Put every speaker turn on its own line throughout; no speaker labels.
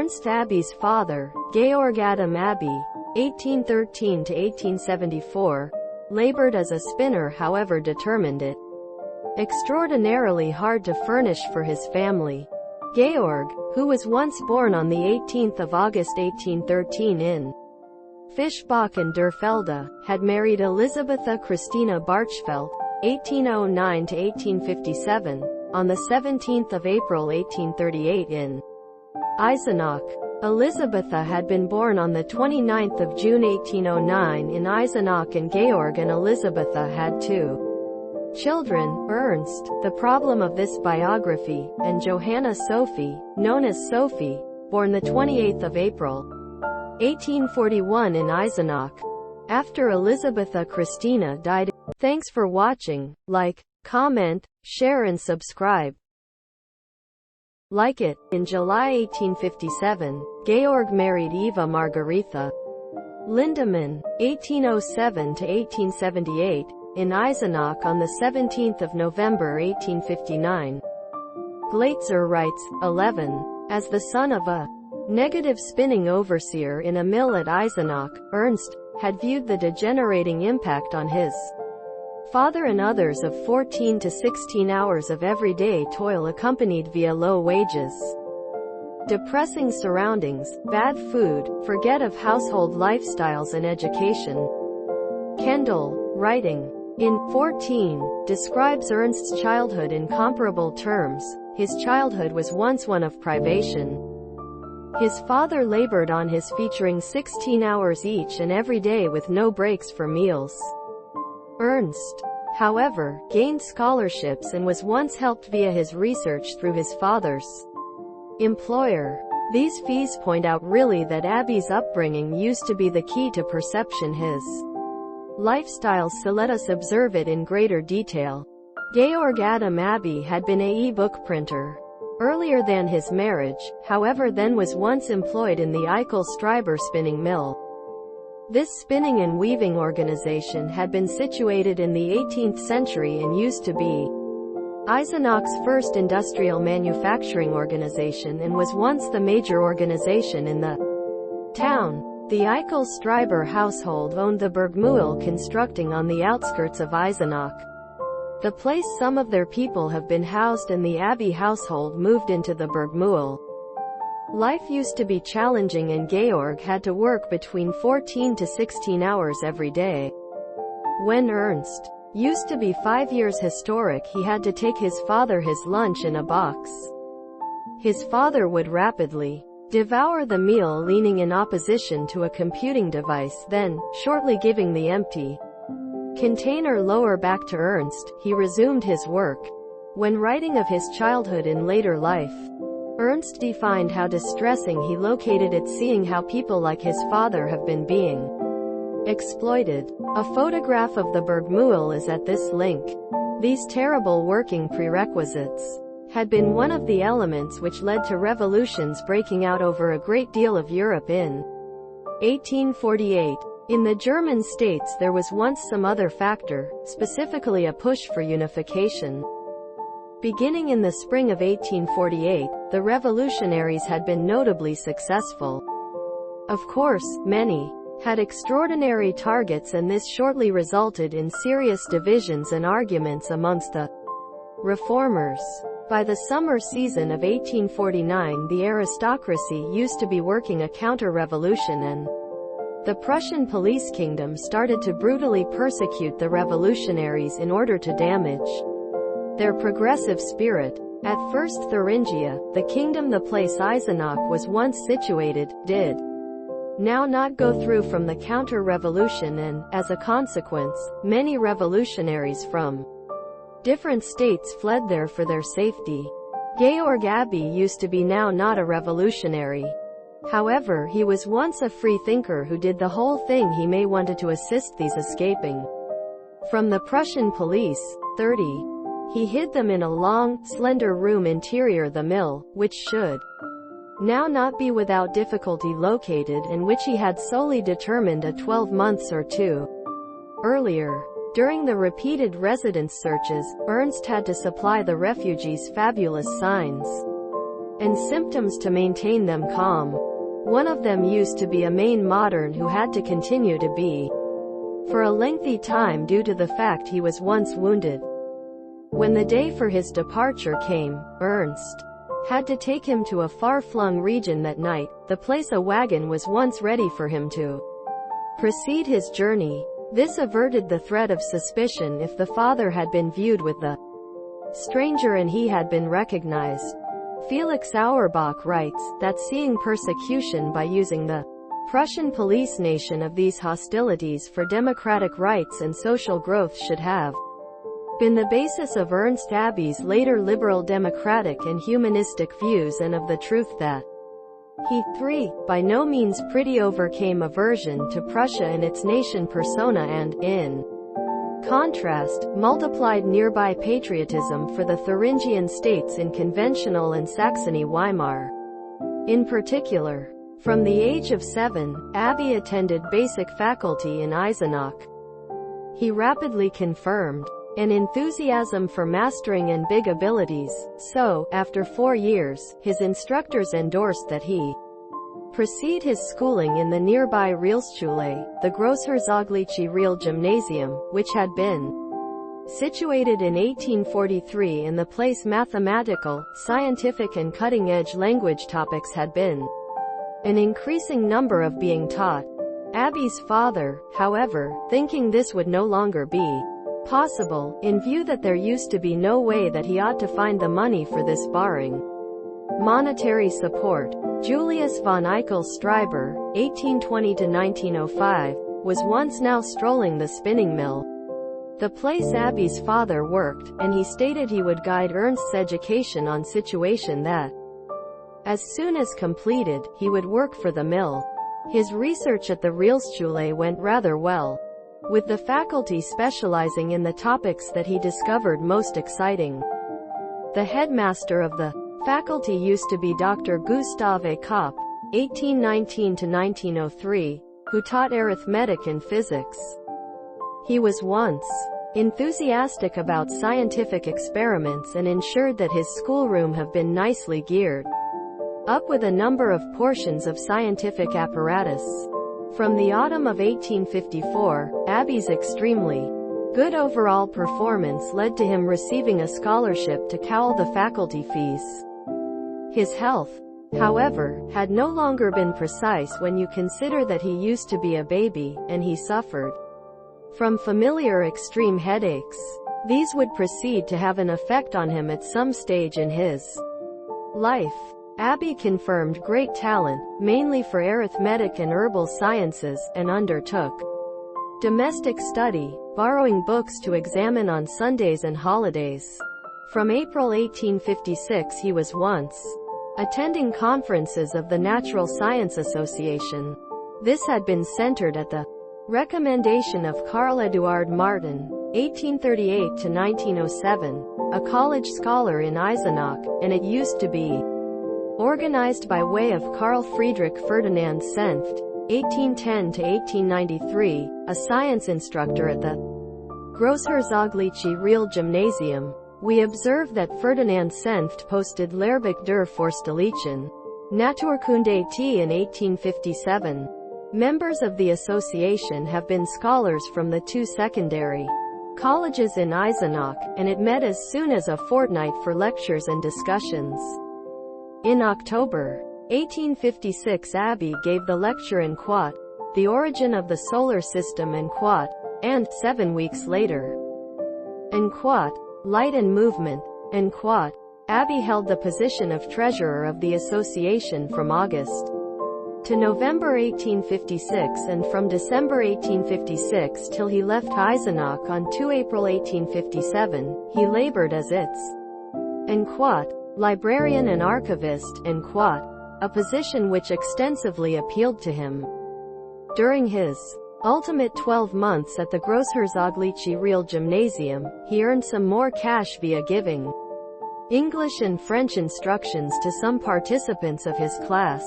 Ernst Abbe's father, Georg Adam Abbe, 1813 to 1874, labored as a spinner, however determined it extraordinarily hard to furnish for his family. Georg, who was once born on the 18th of August 1813 in Fischbach in der Felda, had married Elisabetha Christina Barchfeld, 1809 to 1857, on the 17th of April 1838 in Eisenach. Elisabetha had been born on the 29th of June 1809 in Eisenach, and Georg and Elisabetha had two children, Ernst, the problem of this biography, and Johanna Sophie, known as Sophie, born the 28th of April, 1841 in Eisenach. After Elisabetha Christina died. Thanks for watching. Like, comment, share and subscribe. Like it. In July 1857, Georg married Eva Margaretha Lindemann, 1807 to 1878, in Eisenach on the 17th of November 1859. Glaetzer writes, 11. As the son of a negative spinning overseer in a mill at Eisenach, Ernst had viewed the degenerating impact on his father and others of 14 to 16 hours of everyday toil accompanied via low wages, depressing surroundings, bad food, forget of household lifestyles and education. Kendall, writing in 14, describes Ernst's childhood in comparable terms. His childhood was once one of privation. His father labored on his featuring 16 hours each and every day with no breaks for meals. Ernst, however, gained scholarships and was once helped via his research through his father's employer. These fees point out really that Abbe's upbringing used to be the key to perception his lifestyles, so let us observe it in greater detail. Georg Adam Abbe had been a e-book printer earlier than his marriage, however then was once employed in the Eichel Streiber spinning mill. This spinning and weaving organization had been situated in the 18th century and used to be Eisenach's first industrial manufacturing organization and was once the major organization in the town. The Eichel Streiber household owned the Bergmühle constructing on the outskirts of Eisenach, the place some of their people have been housed, and the Abbe household moved into the Bergmühle. Life used to be challenging and Georg had to work between 14 to 16 hours every day. When Ernst used to be 5 years historic, he had to take his father his lunch in a box. His father would rapidly devour the meal, leaning in opposition to a computing device, then, shortly giving the empty container lower back to Ernst. He resumed his work. When writing of his childhood in later life, Ernst defined how distressing he located it, seeing how people like his father have been being exploited. A photograph of the Bergmühle is at this link. These terrible working prerequisites had been one of the elements which led to revolutions breaking out over a great deal of Europe in 1848. In the German states there was once some other factor, specifically a push for unification. Beginning in the spring of 1848, the revolutionaries had been notably successful. Of course, many had extraordinary targets, and this shortly resulted in serious divisions and arguments amongst the reformers. By the summer season of 1849, the aristocracy used to be working a counter-revolution, and the Prussian police kingdom started to brutally persecute the revolutionaries in order to damage their progressive spirit. At first Thuringia, the kingdom the place Eisenach was once situated, did now not go through from the counter-revolution, and, as a consequence, many revolutionaries from different states fled there for their safety. Georg Abbe used to be now not a revolutionary. However, he was once a free thinker who did the whole thing he may wanted to assist these escaping from the Prussian police. 30. He hid them in a long, slender room interior the mill, which should now not be without difficulty located, and which he had solely determined a 12 months or two earlier. During the repeated residence searches, Ernst had to supply the refugees fabulous signs and symptoms to maintain them calm. One of them used to be a main modern who had to continue to be for a lengthy time due to the fact he was once wounded. When the day for his departure came, Ernst had to take him to a far-flung region that night, the place a wagon was once ready for him to proceed his journey. This averted the threat of suspicion if the father had been viewed with the stranger and he had been recognized. Felix Auerbach writes that seeing persecution by using the Prussian police nation of these hostilities for democratic rights and social growth should have been the basis of Ernst Abbe's later liberal democratic and humanistic views, and of the truth that he, 3, by no means pretty overcame aversion to Prussia and its nation persona and, in contrast, multiplied nearby patriotism for the Thuringian states in Conventional and Saxony-Weimar. In particular, from the age of 7, Abbe attended basic faculty in Eisenach. He rapidly confirmed an enthusiasm for mastering and big abilities, so, after 4 years, his instructors endorsed that he proceed his schooling in the nearby Realschule, the Großherzogliche Real Gymnasium, which had been situated in 1843 in the place mathematical, scientific and cutting-edge language topics had been an increasing number of being taught. Abbe's father, however, thinking this would no longer be possible, in view that there used to be no way that he ought to find the money for this barring monetary support. Julius von Eichel Streiber, 1820–1905, was once now strolling the spinning mill, the place Abbe's father worked, and he stated he would guide Ernst's education on situation that, as soon as completed, he would work for the mill. His research at the Realschule went rather well, with the faculty specializing in the topics that he discovered most exciting. The headmaster of the faculty used to be Dr. Gustave Kopp, 1819–1903, who taught arithmetic and physics. He was once enthusiastic about scientific experiments and ensured that his schoolroom have been nicely geared up with a number of portions of scientific apparatus. From the autumn of 1854, Abbe's extremely good overall performance led to him receiving a scholarship to cowl the faculty fees. His health, however, had no longer been precise when you consider that he used to be a baby, and he suffered from familiar extreme headaches. These would proceed to have an effect on him at some stage in his life. Abbe confirmed great talent, mainly for arithmetic and herbal sciences, and undertook domestic study, borrowing books to examine on Sundays and holidays. From April 1856 he was once attending conferences of the Natural Science Association. This had been centered at the recommendation of Karl Eduard Martin, 1838–1907, a college scholar in Eisenach, and it used to be organized by way of Carl Friedrich Ferdinand Senft, 1810–1893, a science instructor at the Großherzogliche Real Gymnasium. We observe that Ferdinand Senft posted Lehrbuch der Forstlichen Naturkunde T in 1857. Members of the association have been scholars from the 2 secondary colleges in Eisenach, and it met as soon as a fortnight for lectures and discussions. In October 1856 Abbe gave the lecture in Quat, The Origin of the Solar System in Quat, and, 7 weeks later, in Quat, Light and Movement, in Quat, Abbe held the position of treasurer of the association from August to November 1856 and from December 1856 till he left Eisenach on 2 April 1857, he labored as its in Quat librarian and archivist, in Quat, a position which extensively appealed to him. During his ultimate 12 months at the Großherzogliche Real Gymnasium, he earned some more cash via giving English and French instructions to some participants of his class.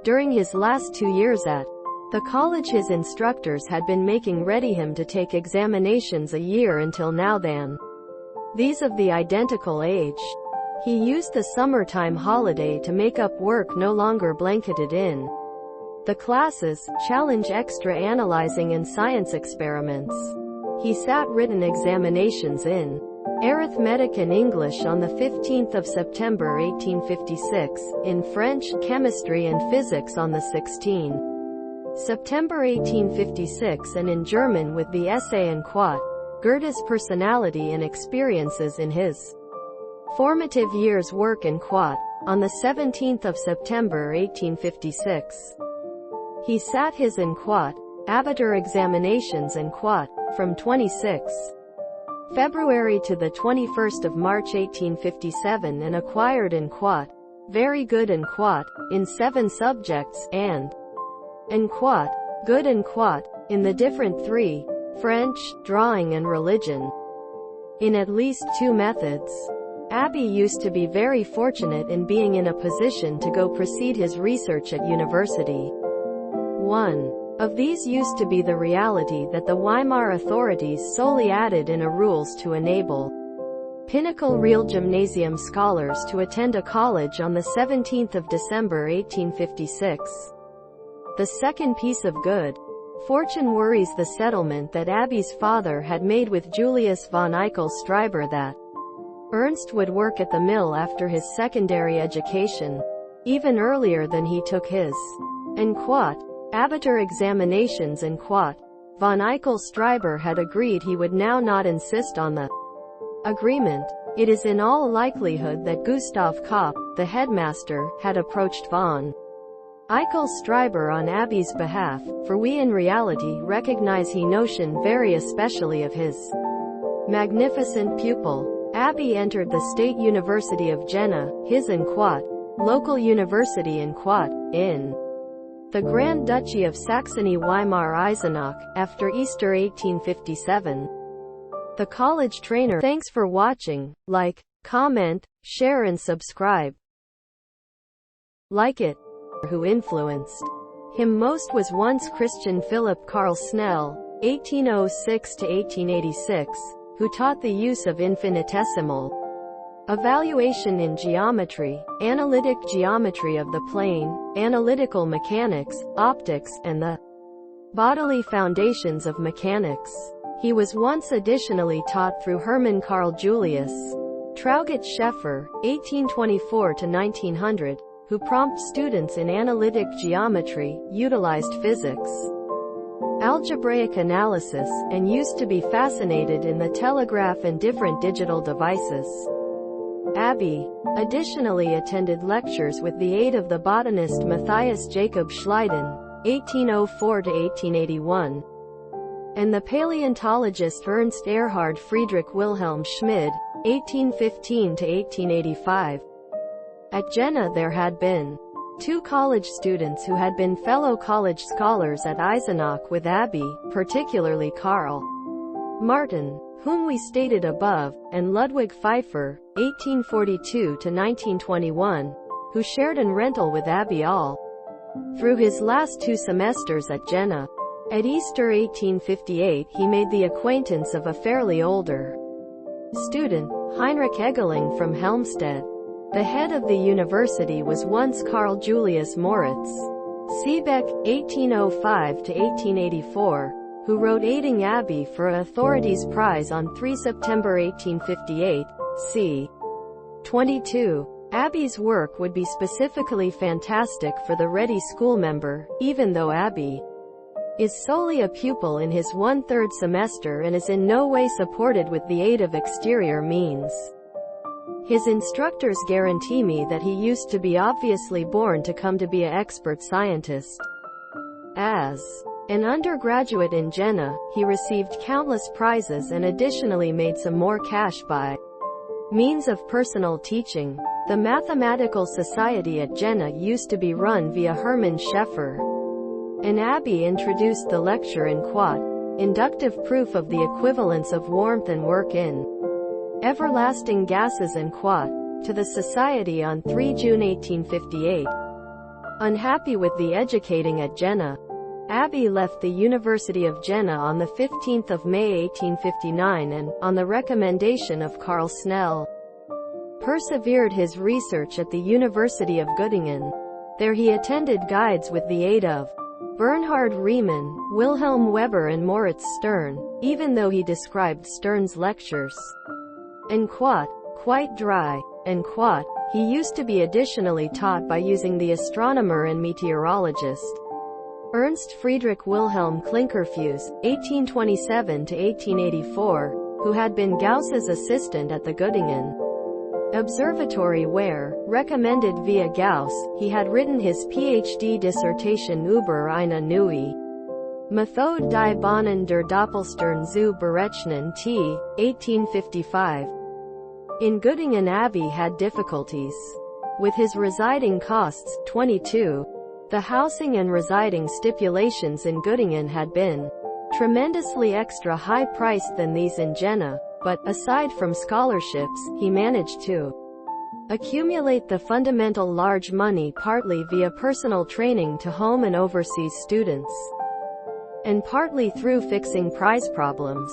During his last 2 years at the college his instructors had been making ready him to take examinations a year until now then, these of the identical age. He used the summertime holiday to make up work no longer blanketed in the classes, challenge extra analyzing and science experiments. He sat written examinations in arithmetic and English on the 15th of September 1856, in French, chemistry and physics on the 16th September 1856, and in German with the essay and quote, Goethe's personality and experiences in his formative years work and quote, on the 17th of September 1856. He sat his and quote, Abitur examinations and quote, from 26 February to the 21st of March 1857, and acquired in quote, very good in quote, in 7 subjects, and quote, good in quote, in the different 3, French, drawing and religion, in at least 2 methods. Abbe used to be very fortunate in being in a position to go proceed his research at university. One of these used to be the reality that the Weimar authorities solely added in a rules to enable pinnacle real gymnasium scholars to attend a college on the 17th of December 1856. The second piece of good fortune worries the settlement that Abbe's father had made with Julius von Eichel Streiber that Ernst would work at the mill after his secondary education, even earlier than he took his and quote, Abitur examinations and quote. Von Eichel Streiber had agreed he would now not insist on the agreement. It is in all likelihood that Gustav Kopp, the headmaster, had approached von Eichel Streiber on Abbe's behalf, for we in reality recognize he notion very especially of his magnificent pupil. Abbe entered the State University of Jena, his and quote, local university in quote, in the Grand Duchy of Saxony-Weimar Eisenach, after Easter 1857. The college trainer. Thanks for watching. Like, comment, share and subscribe. Like it. Who influenced him most was once Christian Philipp Karl Snell, 1806 to 1886, who taught the use of infinitesimal evaluation in geometry, analytic geometry of the plane, analytical mechanics, optics, and the bodily foundations of mechanics. He was once additionally taught through Hermann Karl Julius Traugott Scheffer, 1824 to 1900, who prompt students in analytic geometry, utilized physics, algebraic analysis, and used to be fascinated in the telegraph and different digital devices. Abbe additionally attended lectures with the aid of the botanist Matthias Jacob Schleiden, 1804 to 1881, and the paleontologist Ernst Erhard Friedrich Wilhelm Schmid, 1815 to 1885. At Jena there had been 2 college students who had been fellow college scholars at Eisenach with Abbe, particularly Karl Martin, whom we stated above, and Ludwig Pfeiffer, 1842 to 1921, who shared an rental with Abbe all through his last 2 semesters at Jena. At Easter 1858 he made the acquaintance of a fairly older student, Heinrich Egeling from Helmstedt. The head of the university was once Carl Julius Moritz Siebeck, 1805 to 1884, who wrote aiding Abbe for a Authorities Prize on 3 September 1858, c. 22. Abbe's work would be specifically fantastic for the ready schoolmember, even though Abbe is solely a pupil in his 1/3 semester and is in no way supported with the aid of exterior means. His instructors guarantee me that he used to be obviously born to come to be an expert scientist. As an undergraduate in Jena, he received countless prizes and additionally made some more cash by means of personal teaching. The Mathematical Society at Jena used to be run via Hermann Scheffer, and Abbe introduced the lecture in quote, inductive proof of the equivalence of warmth and work in everlasting gases and quote, to the Society on 3 June 1858. Unhappy with the educating at Jena, Abbe left the University of Jena on the 15th of May 1859 and, on the recommendation of Karl Snell, persevered his research at the University of Göttingen. There he attended guides with the aid of Bernhard Riemann, Wilhelm Weber and Moritz Stern, even though he described Stern's lectures and quite dry, and he used to be additionally taught by using the astronomer and meteorologist Ernst Friedrich Wilhelm Klinkerfues, 1827–1884, who had been Gauss's assistant at the Göttingen Observatory where, recommended via Gauss, he had written his PhD dissertation über eine neue Methode die Bahnen der Doppelstern zu berechnen t. 1855. In Göttingen Abbe had difficulties with his residing costs, 22. The housing and residing stipulations in Göttingen had been tremendously extra high priced than these in Jena, but, aside from scholarships, he managed to accumulate the fundamental large money partly via personal training to home and overseas students, and partly through fixing prize problems.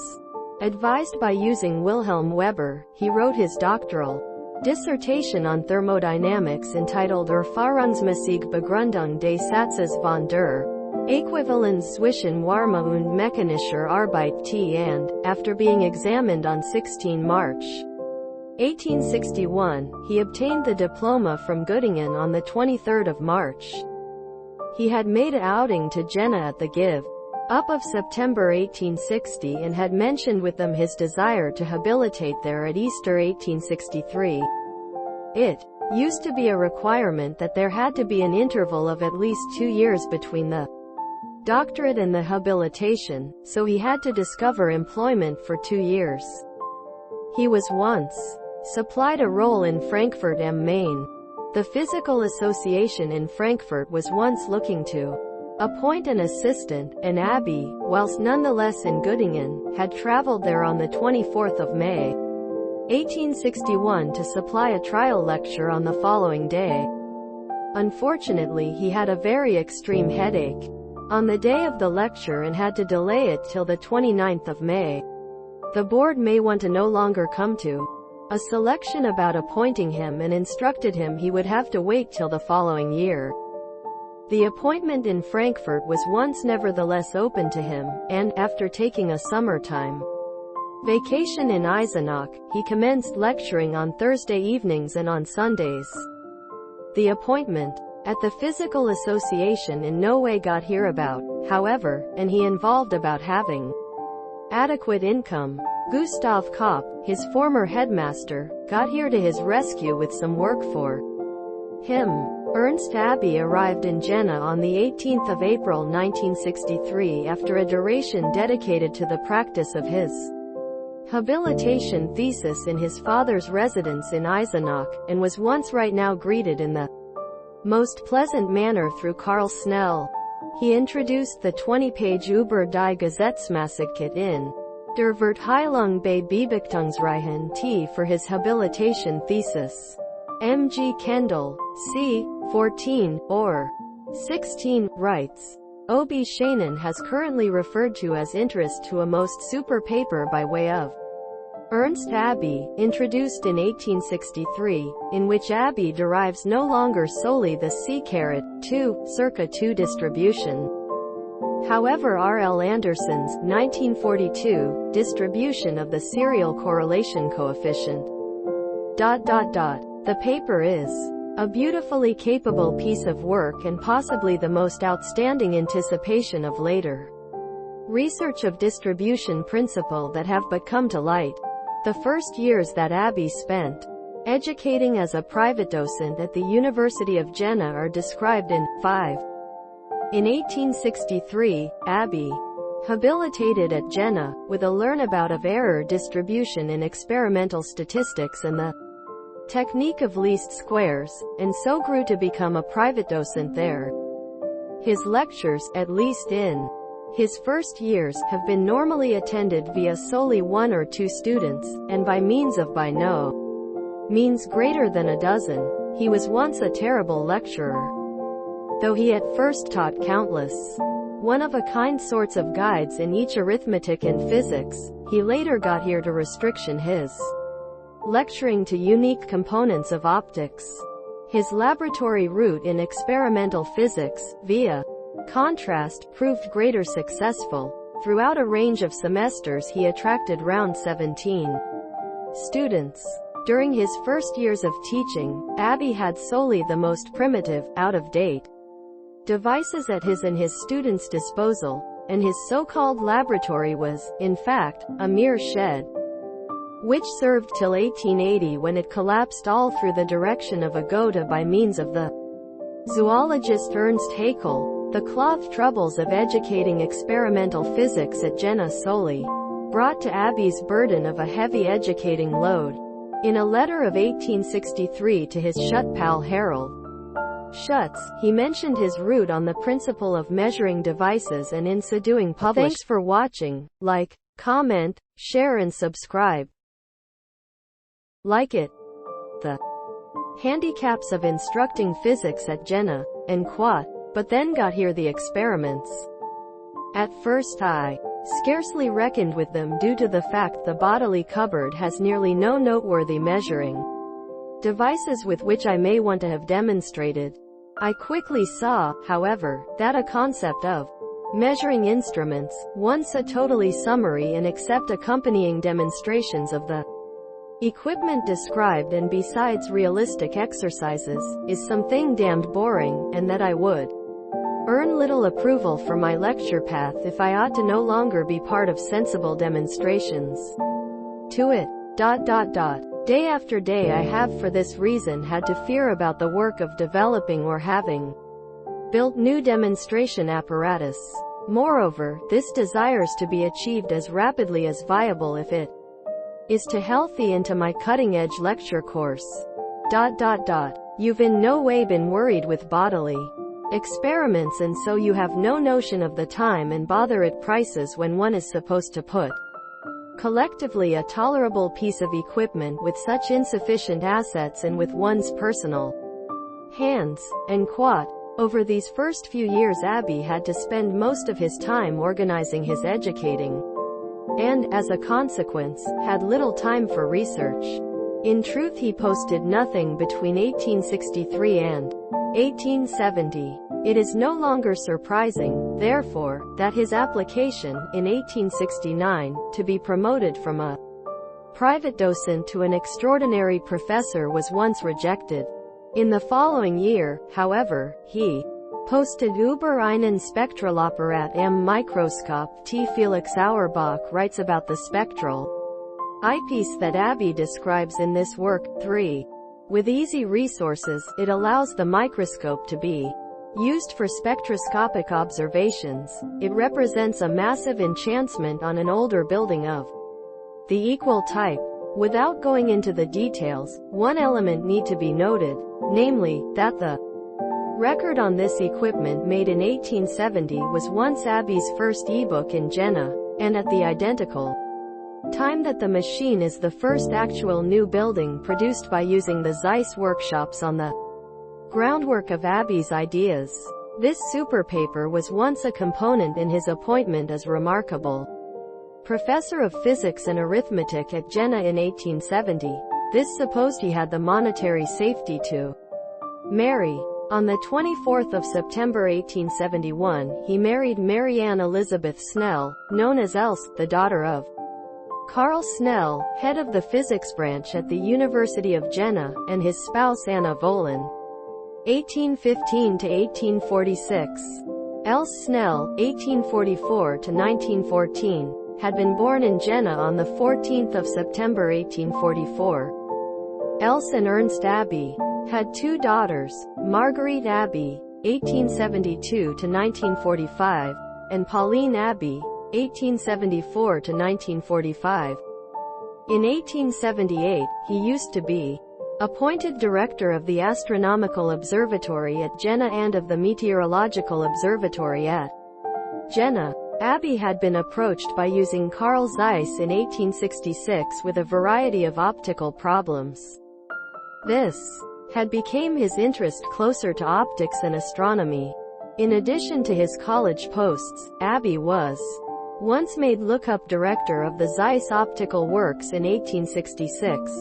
Advised by using Wilhelm Weber, he wrote his doctoral dissertation on thermodynamics entitled Erfahrungsmäßige Begründung des Satzes von der Äquivalenz zwischen Wärme und mechanischer Arbeit t. And, after being examined on 16 March 1861, he obtained the diploma from Göttingen on the 23rd of March. He had made an outing to Jena at the Give up of September 1860 and had mentioned with them his desire to habilitate there at Easter 1863. It used to be a requirement that there had to be an interval of at least 2 years between the doctorate and the habilitation, so he had to discover employment for 2 years. He was once supplied a role in Frankfurt am Main. The Physical Association in Frankfurt was once looking to appoint an assistant, and Abbe, whilst nonetheless in Göttingen, had traveled there on the 24th of May 1861 to supply a trial lecture on the following day. Unfortunately, he had a very extreme headache on the day of the lecture and had to delay it till the 29th of May. The board may want to no longer come to a selection about appointing him and instructed him he would have to wait till the following year. The appointment in Frankfurt was once nevertheless open to him, and, after taking a summertime vacation in Eisenach, he commenced lecturing on Thursday evenings and on Sundays. The appointment at the Physical Association in no way got hereabout, however, and he involved about having adequate income. Gustav Kopp, his former headmaster, got here to his rescue with some work for him. Ernst Abbe arrived in Jena on the 18th of April 1963 after a duration dedicated to the practice of his habilitation thesis in his father's residence in Eisenach, and was once right now greeted in the most pleasant manner through Karl Snell. He introduced the 20-page Über die Gesetzmäßigkeit in der Verteilung bei Beachtungsreihen t. for his habilitation thesis. M. G. Kendall, c. 14, or 16, writes, O.B. Shannon has currently referred to as interest to a most super paper by way of Ernst Abbe, introduced in 1863, in which Abbe derives no longer solely the C-2, circa 2 distribution. However, R. L. Anderson's 1942 distribution of the serial correlation coefficient. The paper is a beautifully capable piece of work and possibly the most outstanding anticipation of later research of distribution principle that have but come to light. The first years that Abbe spent educating as a private docent at the University of Jena are described in 5. In 1863, Abbe habilitated at Jena, with a learnabout of error distribution in experimental statistics and the technique of least squares, and so grew to become a private docent there. His lectures, at least in his first years, have been normally attended via solely 1 or 2 students, and by means of by no means greater than a dozen. He was once a terrible lecturer. Though he at first taught countless one-of-a-kind sorts of guides in each arithmetic and physics, he later got here to restriction his lecturing to unique components of optics. His laboratory route in experimental physics, via contrast, proved greater successful. Throughout a range of semesters he attracted round 17 students. During his first years of teaching, Abbe had solely the most primitive, out-of-date devices at his and his students' disposal, and his so-called laboratory was, in fact, a mere shed, which served till 1880 when it collapsed all through the direction of a Gotha by means of the zoologist Ernst Haeckel. The cloth troubles of educating experimental physics at Jena solely brought to Abbe's burden of a heavy educating load. In a letter of 1863 to his Schut pal Harold Schutz, he mentioned his route on the principle of measuring devices and in so doing published. Thanks for watching. Like, comment, share and subscribe. Like it. The handicaps of instructing physics at Jena, and quat, but then got here the experiments. At first I scarcely reckoned with them due to the fact the bodily cupboard has nearly no noteworthy measuring devices with which I may want to have demonstrated. I quickly saw, however, that a concept of measuring instruments, once a totally summary and except accompanying demonstrations of the equipment described and besides realistic exercises, is something damned boring, and that I would earn little approval for my lecture path if I ought to no longer be part of sensible demonstrations to it. Day after day I have for this reason had to fear about the work of developing or having built new demonstration apparatus. Moreover, this desires to be achieved as rapidly as viable if it is to healthy into my cutting-edge lecture course. You've in no way been worried with bodily experiments and so you have no notion of the time and bother it prices when one is supposed to put collectively a tolerable piece of equipment with such insufficient assets and with one's personal hands, and quat. Over these first few years Abbe had to spend most of his time organizing his educating, and, as a consequence, had little time for research. In truth he posted nothing between 1863 and 1870. It is no longer surprising, therefore, that his application, in 1869, to be promoted from a private docent to an extraordinary professor was once rejected. In the following year, however, he posted über einen Spektralapparat am Mikroskop. T. Felix Auerbach writes about the spectral eyepiece that Abbe describes in this work. 3. With easy resources, it allows the microscope to be used for spectroscopic observations. It represents a massive enhancement on an older building of the equal type. Without going into the details, one element need to be noted, namely, that the record on this equipment made in 1870 was once Abbe's first e-book in Jena, and at the identical time that the machine is the first actual new building produced by using the Zeiss workshops on the groundwork of Abbe's ideas. This superpaper was once a component in his appointment as remarkable professor of physics and arithmetic at Jena in 1870. This supposed he had the monetary safety to marry. On the 24th of September 1871, he married Marianne Elizabeth Snell, known as Else, the daughter of Karl Snell, head of the physics branch at the University of Jena, and his spouse Anna Volin. 1815 to 1846. Else Snell, 1844 to 1914, had been born in Jena on the 14th of September 1844. Else and Ernst Abbe had two daughters, Marguerite Abbe, 1872 to 1945, and Pauline Abbe, 1874 to 1945. In 1878, he used to be appointed director of the Astronomical Observatory at Jena and of the Meteorological Observatory at Jena. Abbe had been approached by using Carl Zeiss in 1866 with a variety of optical problems. This had become his interest closer to optics and astronomy. In addition to his college posts, Abbe was once made lookup director of the Zeiss optical works in 1866.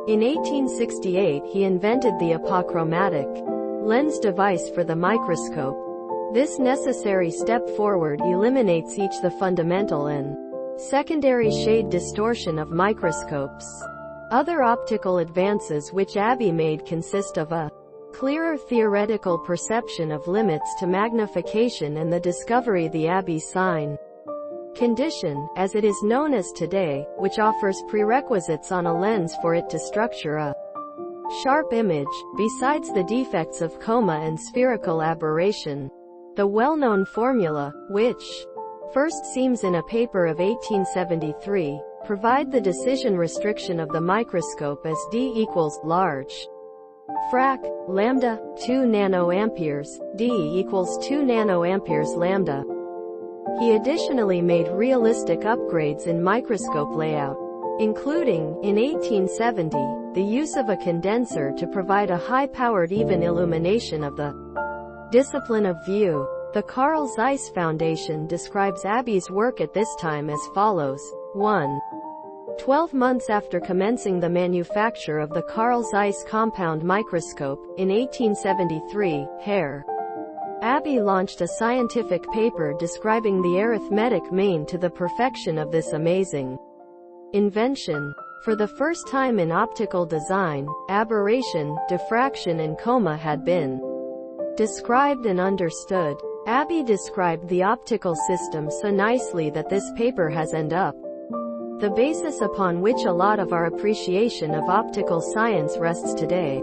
In 1868 he invented the apochromatic lens device for the microscope. This necessary step forward eliminates each the fundamental and secondary shade distortion of microscopes. Other optical advances which Abbe made consist of a clearer theoretical perception of limits to magnification and the discovery of the Abbe sign condition, as it is known as today, which offers prerequisites on a lens for it to structure a sharp image, besides the defects of coma and spherical aberration. The well-known formula, which first seems in a paper of 1873, provide the decision restriction of the microscope as d equals large frac lambda 2 nanoamperes, d equals 2 nanoamperes lambda. He additionally made realistic upgrades in microscope layout, including, in 1870, the use of a condenser to provide a high-powered even illumination of the discipline of view. The Carl Zeiss Foundation describes Abbe's work at this time as follows. 1. 12 months after commencing the manufacture of the Carl Zeiss compound microscope, in 1873, Herr Abbe launched a scientific paper describing the arithmetic mean to the perfection of this amazing invention. For the first time in optical design, aberration, diffraction and coma had been described and understood. Abbe described the optical system so nicely that this paper has ended up the basis upon which a lot of our appreciation of optical science rests today.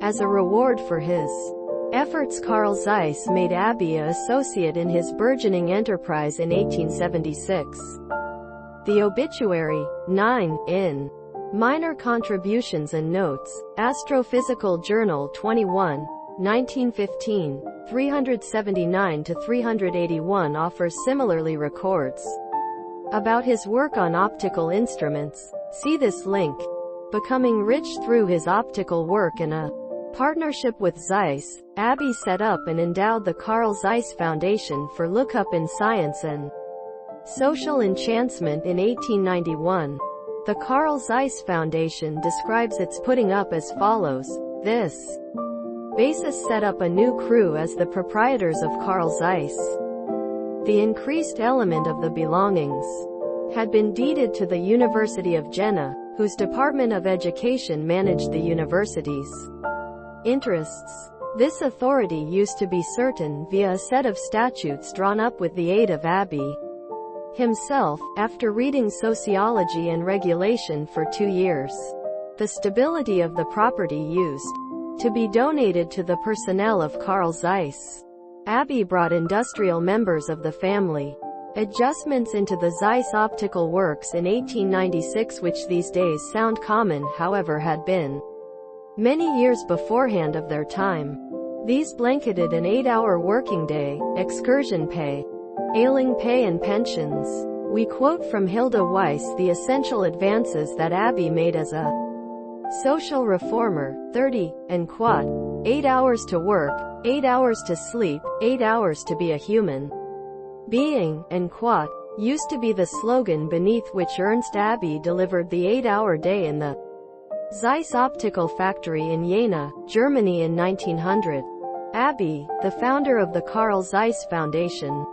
As a reward for his efforts, Carl Zeiss made Abbe an associate in his burgeoning enterprise in 1876. The obituary, 9, in Minor Contributions and Notes, Astrophysical Journal 21, 1915, 379-381 offers similarly records about his work on optical instruments. See this link. Becoming rich through his optical work in a partnership with Zeiss, Abbe set up and endowed the Carl Zeiss Foundation for Lookup in Science and Social Enhancement in 1891. The Carl Zeiss Foundation describes its putting up as follows. This basis set up a new crew as the proprietors of Carl Zeiss. The increased element of the belongings had been deeded to the University of Jena, whose Department of Education managed the university's interests. This authority used to be certain via a set of statutes drawn up with the aid of Abbe himself, after reading sociology and regulation for 2 years. The stability of the property used to be donated to the personnel of Carl Zeiss. Abbe brought industrial members of the family. Adjustments into the Zeiss optical works in 1896, which these days sound common, however had been many years beforehand of their time. These blanketed an 8-hour working day, excursion pay, ailing pay and pensions. We quote from Hilda Weiss the essential advances that Abbe made as a social reformer. 30, and quote, 8 hours to work, 8 hours to sleep, 8 hours to be a human being, and quote, used to be the slogan beneath which Ernst Abbe delivered the 8-hour day in the Zeiss optical factory in Jena, Germany in 1900. Abbe, the founder of the Carl Zeiss Foundation,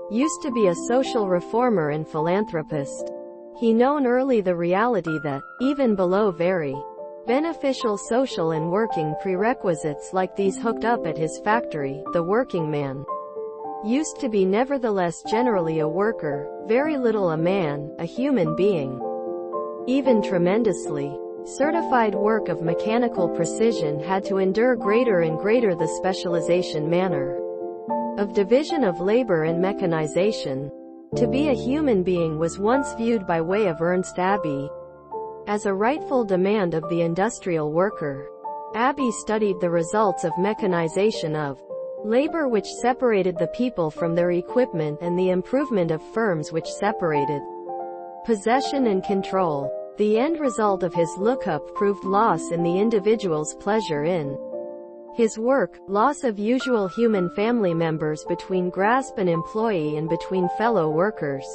used to be a social reformer and philanthropist. He known early the reality that, even below very beneficial social and working prerequisites like these hooked up at his factory, the working man used to be nevertheless generally a worker, very little a man, a human being. Even tremendously certified work of mechanical precision had to endure greater and greater the specialization manner of division of labor and mechanization. To be a human being was once viewed by way of Ernst Abbe as a rightful demand of the industrial worker. Abbe studied the results of mechanization of labor which separated the people from their equipment and the improvement of firms which separated possession and control. The end result of his lookup proved loss in the individual's pleasure in his work, loss of usual human family members between grasp and employee and between fellow workers.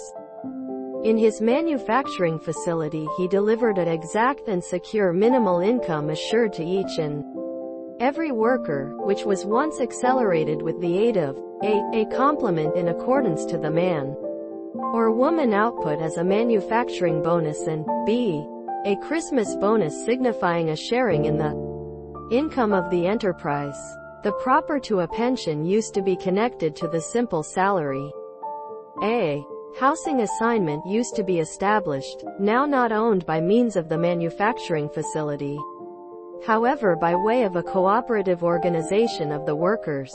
In his manufacturing facility he delivered an exact and secure minimal income assured to each and every worker, which was once accelerated with the aid of a complement in accordance to the man or woman output as a manufacturing bonus, and b a Christmas bonus signifying a sharing in the income of the enterprise. The proper to a pension used to be connected to the simple salary. A housing assignment used to be established, now not owned by means of the manufacturing facility, however by way of a cooperative organization of the workers.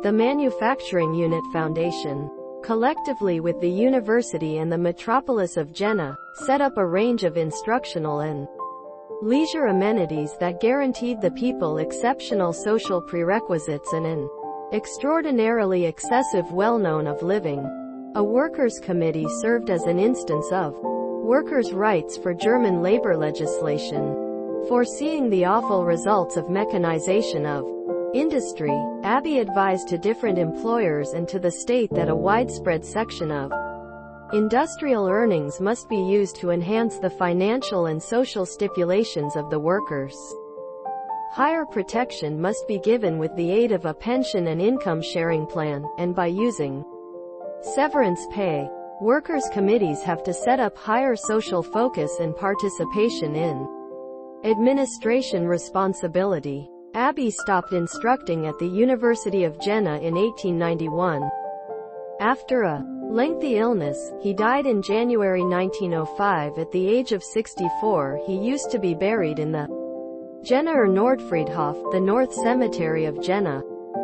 The Manufacturing Unit Foundation, collectively with the university and the metropolis of Jena, set up a range of instructional and leisure amenities that guaranteed the people exceptional social prerequisites and an extraordinarily excessive well-known of living. A workers' committee served as an instance of workers' rights for German labor legislation. Foreseeing the awful results of mechanization of industry, Abbe advised to different employers and to the state that a widespread section of industrial earnings must be used to enhance the financial and social stipulations of the workers. Higher protection must be given with the aid of a pension and income sharing plan, and by using severance pay. Workers' committees have to set up higher social focus and participation in administration responsibility. Abbe stopped instructing at the University of Jena in 1891. After a lengthy illness, he died in January 1905 at the age of 64. He used to be buried in the Jenaer Nordfriedhof, the North Cemetery of Jena.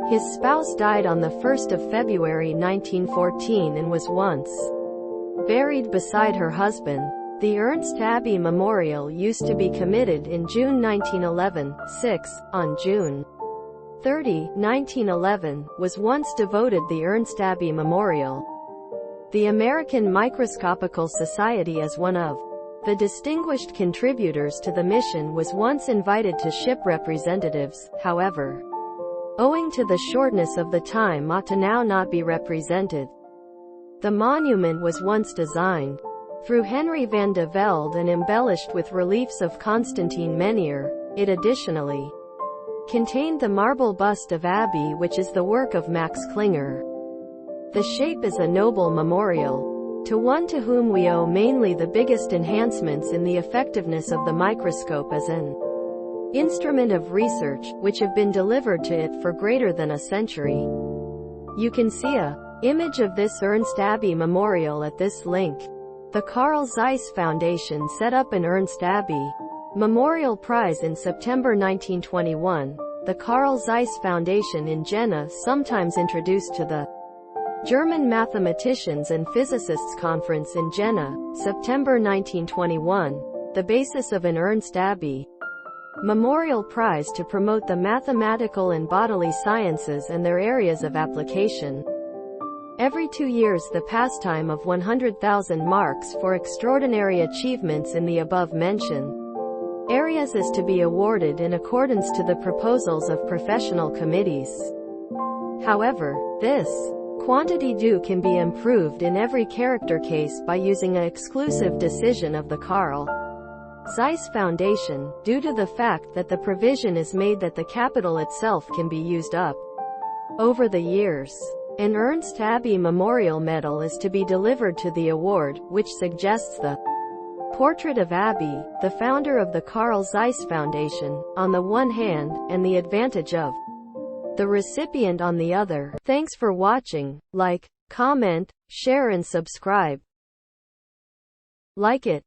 His spouse died on the 1st of February 1914 and was once buried beside her husband. The Ernst Abbe Memorial used to be committed in June 1911. 6. On June 30, 1911, was once devoted the Ernst Abbe Memorial. The American Microscopical Society, as one of the distinguished contributors to the mission, was once invited to ship representatives, however, owing to the shortness of the time ought to now not be represented. The monument was once designed through Henry van de Velde and embellished with reliefs of Constantine Menier. It additionally contained the marble bust of Abbe, which is the work of Max Klinger. The shape is a noble memorial to one to whom we owe mainly the biggest enhancements in the effectiveness of the microscope as an instrument of research, which have been delivered to it for greater than a century. You can see a image of this Ernst Abbe Memorial at this link. The Carl Zeiss Foundation set up an Ernst Abbe Memorial Prize in September 1921. The Carl Zeiss Foundation in Jena, sometimes introduced to the German Mathematicians and Physicists Conference in Jena, September 1921, the basis of an Ernst Abbe Memorial Prize to promote the mathematical and bodily sciences and their areas of application. Every 2 years the pastime of 100,000 marks for extraordinary achievements in the above-mentioned areas is to be awarded in accordance to the proposals of professional committees. However, this quantity due can be improved in every character case by using an exclusive decision of the Carl Zeiss Foundation, due to the fact that the provision is made that the capital itself can be used up over the years. An Ernst Abbe Memorial Medal is to be delivered to the award, which suggests the portrait of Abbe, the founder of the Carl Zeiss Foundation, on the one hand, and the advantage of the recipient on the other. Thanks for watching. Like, comment, share and subscribe. Like it.